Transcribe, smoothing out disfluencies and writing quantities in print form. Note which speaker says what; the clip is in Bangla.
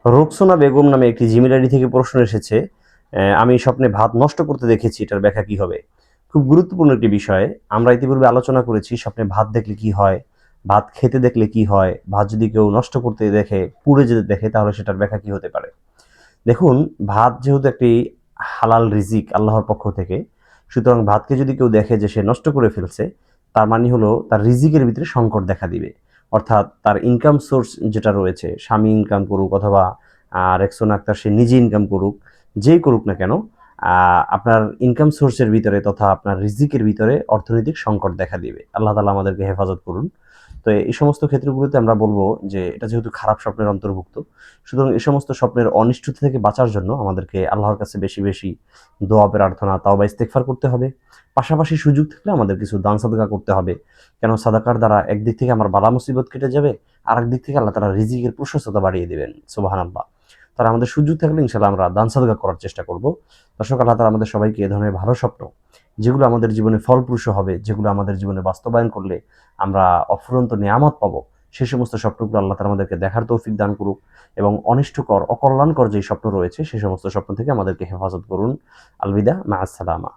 Speaker 1: রোকসানা বেগম নামে একটি জিমেইল আইডি থেকে প্রশ্ন এসেছে, আমি স্বপ্নে ভাত নষ্ট করতে দেখেছি, এটার ব্যাখ্যা কি হবে? খুব গুরুত্বপূর্ণ একটি বিষয়। আমরা ইতিপূর্বে আলোচনা করেছি স্বপ্নে ভাত দেখলে কি হয়, ভাত খেতে দেখলে কি হয়, ভাত যদি কেউ নষ্ট করতে দেখে, পুড়ে যেতে দেখে, তাহলে সেটার ব্যাখ্যা কি হতে পারে? দেখুন, ভাত যেহেতু একটি হালাল রিজিক আল্লাহর পক্ষ থেকে, সুতরাং ভাতকে যদি কেউ দেখে যে সে নষ্ট করে ফেলছে, তার মানে হলো তার রিজিকের ভিতরে সংকট দেখা দিবে। অর্থাৎ তার ইনকাম সোর্স যেটা রয়েছে, স্বামী ইনকাম করুক অথবা রেক্সোনা আক্তার সে নিজে ইনকাম করুক, যেই করুক না কেন, আপনার ইনকাম সোর্সের ভিতরে তথা আপনার রিজিকের ভিতরে অর্থনৈতিক সংকট দেখা দিবে। আল্লাহ তাআলা আমাদেরকে হেফাজত করুন। তো এই সমস্ত ক্ষেত্রগুলোতে আমরা বলবো যে এটা যেহেতু খারাপ স্বপ্নের অন্তর্ভুক্ত, সুতরাং এই সমস্ত স্বপ্নের অনিষ্টতা থেকে বাঁচার জন্য আমাদেরকে আল্লাহর কাছে বেশি বেশি দোয়া প্রার্থনা তাওবা ইস্তেগফার করতে হবে। পাশাপাশি সুযোগ থাকলে আমাদের কিছু দান সাদকা করতে হবে। কেন সাদাকার দ্বারা একদিক থেকে আমার বালা মুসিবত কেটে যাবে, আরেক দিক থেকে আল্লাহ তাআলা রিজিকের প্রশস্ততা বাড়িয়ে দিবেন। সুবহানাল্লাহ। তারা আমাদের সুযোগ থাকলে ইনশাআল্লাহ আমরা দান সাদকা করার চেষ্টা করব। দর্শক, আল্লাহ তাআলা আমাদের সবাইকে এ ধরনের ভালো স্বপ্ন, যেগুলো আমাদের জীবনে ফলপ্রসূ হবে, যেগুলো আমাদের জীবনে বাস্তবায়ন করলে আমরা অফুরন্ত নিয়ামত পাবো, সেই সমস্ত স্বপ্নগুলো আল্লাহ তাআলা আমাদেরকে দেখার তৌফিক দান করুক এবং অনিষ্টকর অকল্যাণকর যে স্বপ্ন রয়েছে সেই সমস্ত স্বপ্ন থেকে আমাদেরকে হেফাজত করুন। আলবিদা, মা আসসালামা।